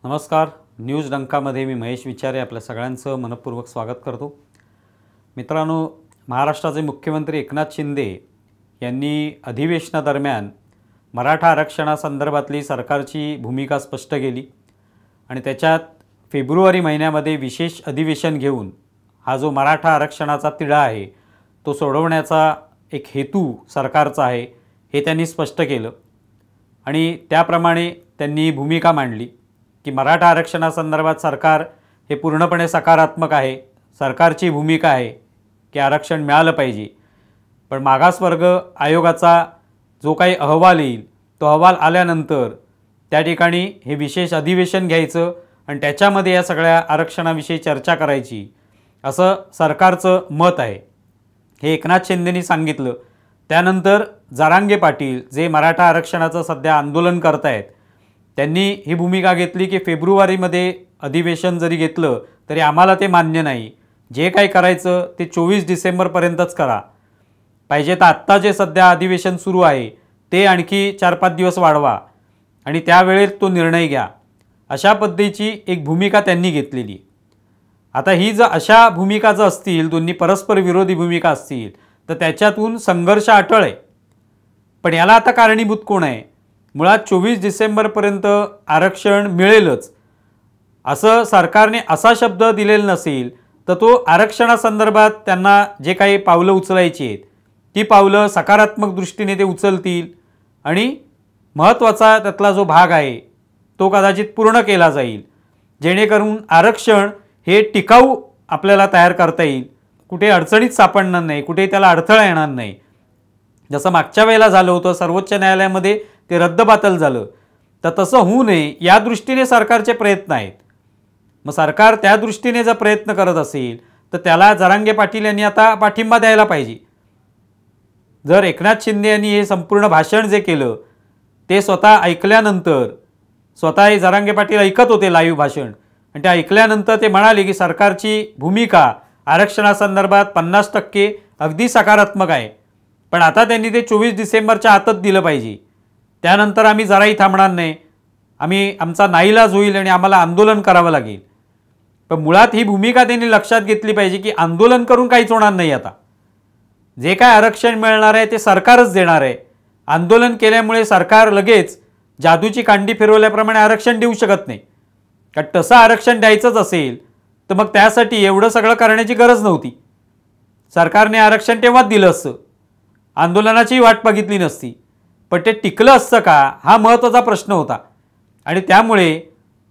नमस्कार. न्यूज डंकामध्ये मी महेश विचारे आपल्या सगळ्यांचं मनपूर्वक स्वागत करतो. मित्रांनो, महाराष्ट्राचे मुख्यमंत्री एकनाथ शिंदे यांनी अधिवेशनादरम्यान मराठा आरक्षणासंदर्भातली सरकारची भूमिका स्पष्ट केली आणि त्याच्यात फेब्रुवारी महिन्यामध्ये विशेष अधिवेशन घेऊन हा जो मराठा आरक्षणाचा तिढा आहे तो सोडवण्याचा एक हेतू सरकारचा आहे हे त्यांनी स्पष्ट केलं आणि त्याप्रमाणे त्यांनी भूमिका मांडली की मराठा आरक्षणासंदर्भात सरकार हे पूर्णपणे सकारात्मक आहे. सरकारची भूमिका आहे की आरक्षण मिळालं पाहिजे, पण मागासवर्ग आयोगाचा जो काही अहवाल येईल तो अहवाल आल्यानंतर त्या ठिकाणी हे विशेष अधिवेशन घ्यायचं आणि त्याच्यामध्ये या सगळ्या आरक्षणाविषयी चर्चा करायची असं सरकारचं मत आहे. हे एकनाथ शिंदेंनी सांगितलं. त्यानंतर जरांगे पाटील जे मराठा आरक्षणाचं सध्या आंदोलन करत आहेत त्यांनी ही भूमिका घेतली की फेब्रुवारीमध्ये अधिवेशन जरी घेतलं तरी आम्हाला ते मान्य नाही. जे काही करायचं ते 24 डिसेंबरपर्यंतच करा. पाहिजे तर आत्ता जे सध्या अधिवेशन सुरू आहे ते आणखी 4-5 दिवस वाढवा आणि त्यावेळेत तो निर्णय घ्या. अशा पद्धतीची एक भूमिका त्यांनी घेतलेली. आता ही जर अशा भूमिका जर असतील, दोन्ही परस्पर विरोधी भूमिका असतील, तर त्याच्यातून संघर्ष अटळ आहे. पण याला आता कारणीभूत कोण आहे? मुळात 24 डिसेंबरपर्यंत आरक्षण मिळेलच असं सरकारने असा शब्द दिलेला नसेल तर तो आरक्षणासंदर्भात त्यांना जे काही पावलं उचलायची आहेत ती पावलं सकारात्मक दृष्टीने ते उचलतील आणि महत्त्वाचा त्यातला जो भाग आहे तो कदाचित पूर्ण केला जाईल, जेणेकरून आरक्षण हे टिकाऊ आपल्याला तयार करता येईल. कुठे अडचणीत सापडणार नाही, कुठे त्याला अडथळा येणार नाही. जसं मागच्या वेळेला झालं होतं, सर्वोच्च न्यायालयामध्ये ते रद्दबातल झालं, तर तसं होऊ नये या दृष्टीने सरकारचे प्रयत्न आहेत. मग सरकार त्या दृष्टीने जर प्रयत्न करत असेल तर त्याला जरांगे पाटील यांनी आता पाठिंबा द्यायला पाहिजे. जर एकनाथ शिंदे यांनी हे संपूर्ण भाषण जे केलं ते स्वतः ऐकल्यानंतर, स्वतः हे जरांगे पाटील ऐकत होते लाईव्ह भाषण, आणि ते ऐकल्यानंतर ते म्हणाले की सरकारची भूमिका आरक्षणासंदर्भात 50% अगदी सकारात्मक आहे, पण आता त्यांनी ते 24 डिसेंबरच्या आतच दिलं पाहिजे. त्यानंतर आम्ही जराही थांबणार नाही, आम्ही आमचा नाईलाज होईल आणि आम्हाला आंदोलन करावं लागेल. पण मुळात ही भूमिका त्यांनी लक्षात घेतली पाहिजे की आंदोलन करून काहीच होणार नाही. आता जे काय आरक्षण मिळणार आहे ते सरकारच देणार आहे. आंदोलन केल्यामुळे सरकार लगेच जादूची कांडी फिरवल्याप्रमाणे आरक्षण देऊ शकत नाही. कारण तसं आरक्षण द्यायचंच असेल तर मग त्यासाठी एवढं सगळं करण्याची गरज नव्हती. सरकारने आरक्षण तेव्हाच दिलं असतं, आंदोलनाची वाट बघितली नसती. पण ते टिकलं असतं का हा महत्त्वाचा प्रश्न होता. आणि त्यामुळे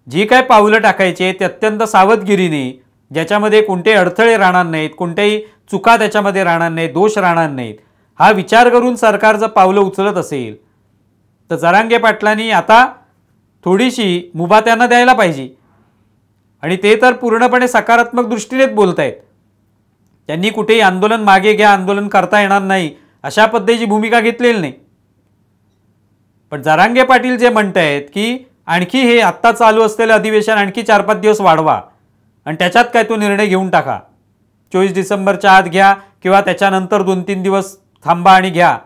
जी काय पावलं टाकायचे ते अत्यंत सावधगिरीने, ज्याच्यामध्ये कोणतेही अडथळे राहणार नाहीत, कोणत्याही चुका त्याच्यामध्ये राहणार नाहीत, दोष राहणार नाहीत, हा विचार करून सरकार जर पावलं उचलत असेल तर जरांगे पाटलांनी आता थोडीशी मुभा त्यांना द्यायला पाहिजे. आणि ते तर पूर्णपणे सकारात्मक दृष्टीनेच बोलत आहेत. त्यांनी कुठेही आंदोलन मागे घ्या, आंदोलन करता येणार नाही अशा पद्धतीची भूमिका घेतलेली नाही. पण जरांगे पाटील जे म्हणत आहेत की आणखी हे आत्ता चालू असलेलं अधिवेशन आणखी 4-5 दिवस वाढवा आणि त्याच्यात काय तो निर्णय घेऊन टाका, 24 डिसेंबरच्या आत घ्या किंवा त्याच्यानंतर 2-3 दिवस थांबा आणि घ्या,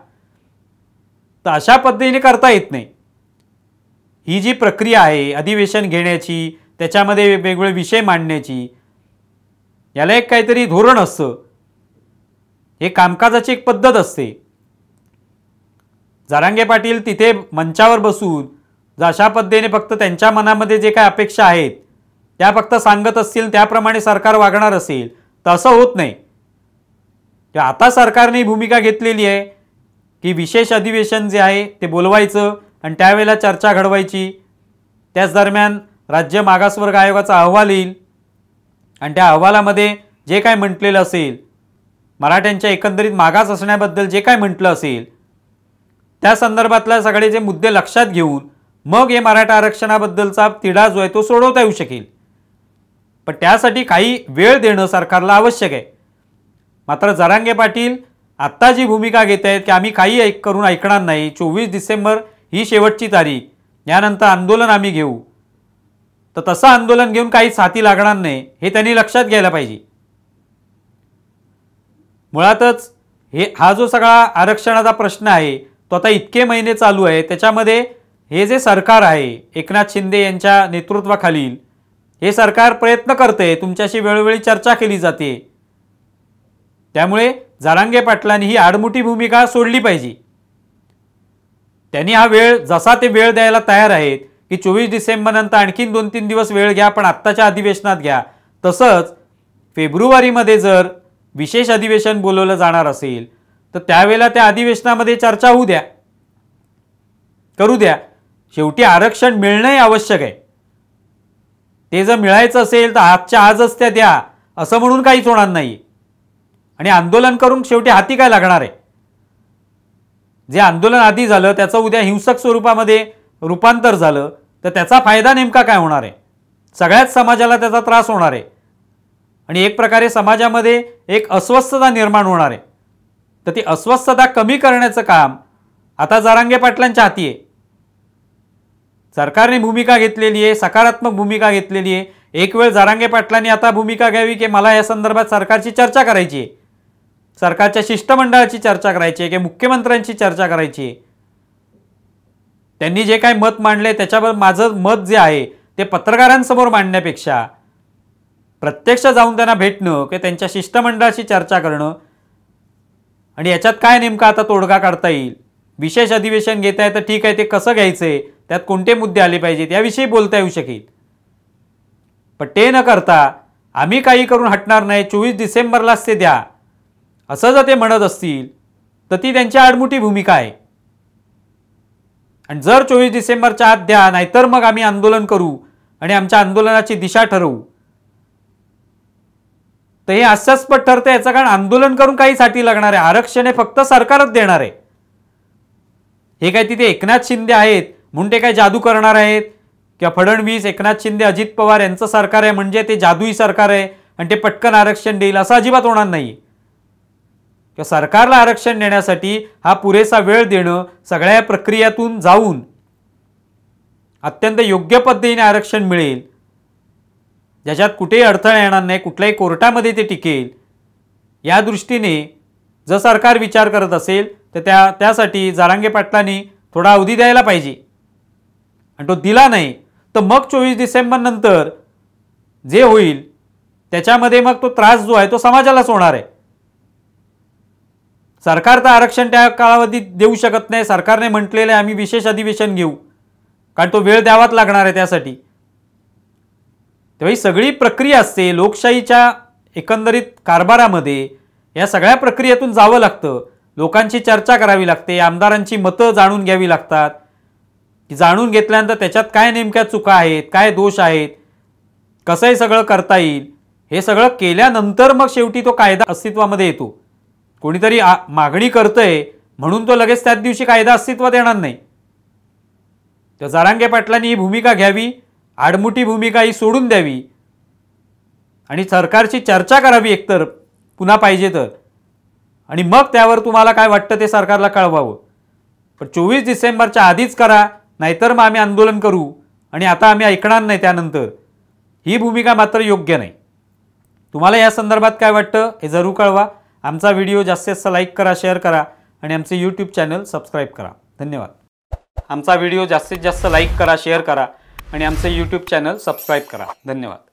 तर अशा पद्धतीने करता येत नाही. ही जी प्रक्रिया आहे अधिवेशन घेण्याची, त्याच्यामध्ये वेगवेगळे विषय मांडण्याची, याला एक काहीतरी धोरण असतं. हे कामकाजाची एक पद्धत असते. जरांगे पाटील तिथे मंचावर बसून जर अशा पद्धतीने फक्त त्यांच्या मनामध्ये जे काही अपेक्षा आहेत त्या फक्त सांगत असतील, त्याप्रमाणे सरकार वागणार असेल तर असं होत नाही. आता सरकारने भूमिका घेतलेली आहे की विशेष अधिवेशन जे आहे ते बोलवायचं आणि त्यावेळेला चर्चा घडवायची. त्याच दरम्यान राज्य मागासवर्ग आयोगाचा अहवाल येईल आणि त्या अहवालामध्ये जे काय म्हटलेलं असेल, मराठ्यांच्या एकंदरीत मागास असण्याबद्दल जे काय म्हटलं असेल त्या संदर्भातले सगळे जे मुद्दे लक्षात घेऊन मग हे मराठा आरक्षणाबद्दलचा तिढा जो आहे तो सोडवता येऊ शकेल. पण त्यासाठी काही वेळ देणं सरकारला आवश्यक आहे. मात्र जरांगे पाटील आत्ता जी भूमिका घेत आहेत की आम्ही काही करून ऐकणार नाही, 24 डिसेंबर ही शेवटची तारीख, यानंतर आंदोलन आम्ही घेऊ, तर तसं आंदोलन घेऊन काहीच हाती लागणार नाही हे त्यांनी लक्षात घ्यायला पाहिजे. मुळातच हा जो सगळा आरक्षणाचा प्रश्न आहे तो आता इतके महिने चालू आहे, त्याच्यामध्ये हे जे सरकार आहे एकनाथ शिंदे यांच्या नेतृत्वाखालील, हे सरकार प्रयत्न करते, तुमच्याशी वेळोवेळी चर्चा केली जाते, त्यामुळे जरांगे पाटलांनी ही आडमुठी भूमिका सोडली पाहिजे. त्यांनी हा वेळ जसा ते वेळ द्यायला तयार आहेत की 24 डिसेंबर नंतर आणखीन 2-3 दिवस वेळ घ्या, पण आत्ताच्या अधिवेशनात घ्या. तसंच फेब्रुवारीमध्ये जर विशेष अधिवेशन बोलवलं जाणार असेल तर त्यावेळेला त्या अधिवेशनामध्ये चर्चा होऊ द्या, करू द्या. शेवटी आरक्षण मिळणंही आवश्यक आहे. ते जर मिळायचं असेल तर आजच्या आजच त्या द्या असं म्हणून काहीच होणार नाही. आणि आंदोलन करून शेवटी हाती काय लागणार आहे? जे आंदोलन आधी झालं त्याचं उद्या हिंसक स्वरूपामध्ये रूपांतर झालं तर त्याचा फायदा नेमका काय होणार आहे? सगळ्याच समाजाला त्याचा त्रास होणार आहे आणि एक प्रकारे समाजामध्ये एक अस्वस्थता निर्माण होणार आहे. तर ती अस्वस्थता कमी करण्याचं काम आता जरांगे पाटलांच्या हाती आहे. सरकारने भूमिका घेतलेली आहे, सकारात्मक भूमिका घेतलेली आहे. एक वेळ जरांगे पाटलांनी आता भूमिका घ्यावी की मला या संदर्भात सरकारची चर्चा करायची आहे, सरकारच्या शिष्टमंडळाची चर्चा करायची आहे की मुख्यमंत्र्यांची चर्चा करायची आहे. त्यांनी जे काही मत मांडले त्याच्यावर माझं मत जे आहे ते पत्रकारांसमोर मांडण्यापेक्षा प्रत्यक्ष जाऊन त्यांना भेटणं की त्यांच्या शिष्टमंडळाशी चर्चा करणं आणि याच्यात काय नेमका आता तोडगा काढता येईल. विशेष अधिवेशन घेत आहे तर ठीक आहे, ते कसं घ्यायचंय, त्यात कोणते मुद्दे आले पाहिजेत याविषयी बोलता येऊ शकेल. पण ते न करता आम्ही काही करून हटणार नाही, 24 डिसेंबरलाच ते द्या असं जर ते म्हणत असतील तर ती त्यांची आडमुठी भूमिका आहे. आणि जर 24 डिसेंबरच्या आत द्या, नाहीतर मग आम्ही आंदोलन करू आणि आमच्या आंदोलनाची दिशा ठरवू, तर हे हास्यास्पद ठरते. याचं कारण आंदोलन करून काहीच हाती लागणार आहे? आरक्षण हे फक्त सरकारच देणार आहे. हे काय तिथे एकनाथ शिंदे आहेत म्हणून ते काय जादू करणार आहेत किंवा फडणवीस, एकनाथ शिंदे, अजित पवार यांचं सरकार आहे म्हणजे ते जादुई सरकार आहे आणि ते पटकन आरक्षण देईल असं अजिबात होणार नाही. किंवा सरकारला आरक्षण देण्यासाठी हा पुरेसा वेळ देणं, सगळ्या प्रक्रियेतून जाऊन अत्यंत योग्य पद्धतीने आरक्षण मिळेल, ज्याच्यात कुठेही अडथळा येणार नाही, कुठल्याही कोर्टामध्ये ते टिकेल, या दृष्टीने जर सरकार विचार करत असेल तर त्यासाठी जरांगे पाटलांनी थोडा अवधी द्यायला पाहिजे. आणि तो दिला नाही तर मग 24 डिसेंबर नंतर जे होईल त्याच्यामध्ये मग तो त्रास जो आहे तो समाजालाच होणार आहे. सरकार तर आरक्षण त्या कालावधीत देऊ शकत नाही. सरकारने म्हटलेलं आहे आम्ही विशेष अधिवेशन घेऊ, कारण तो वेळ द्यावाच लागणार आहे त्यासाठी. तेव्हा ही सगळी प्रक्रिया असते लोकशाहीच्या एकंदरीत कारभारामध्ये. या सगळ्या प्रक्रियेतून जावं लागतं, लोकांची चर्चा करावी लागते, आमदारांची मतं जाणून घ्यावी लागतात. की जाणून घेतल्यानंतर त्याच्यात काय नेमक्या चुका आहेत, काय दोष आहेत, कसं हे सगळं करता येईल, हे सगळं केल्यानंतर मग शेवटी तो कायदा अस्तित्वामध्ये येतो. कोणीतरी मागणी करतंय म्हणून तो लगेच त्याच दिवशी कायदा अस्तित्वात येणार नाही. तर जरांगे पाटलांनी ही भूमिका घ्यावी, आडमुठी भूमिका ही सोडून द्यावी आणि सरकारची चर्चा करावी एकतर पुन्हा पाहिजे तर, आणि मग त्यावर तुम्हाला काय वाटतं ते सरकारला कळवावं. पण 24 डिसेंबरच्या आधीच करा, नाहीतर मग आम्ही आंदोलन करू आणि आता आम्ही ऐकणार नाही त्यानंतर, ही भूमिका मात्र योग्य नाही. तुम्हाला या संदर्भात काय वाटतं हे जरूर कळवा. आमचा व्हिडिओ जास्तीत जास्त लाईक करा, शेअर करा आणि आमचे यूट्यूब चॅनल सबस्क्राईब करा. धन्यवाद. आमचा व्हिडिओ जास्तीत जास्त लाईक करा, शेअर करा आणि आमचे यूट्यूब चॅनल सबस्क्राईब करा. धन्यवाद.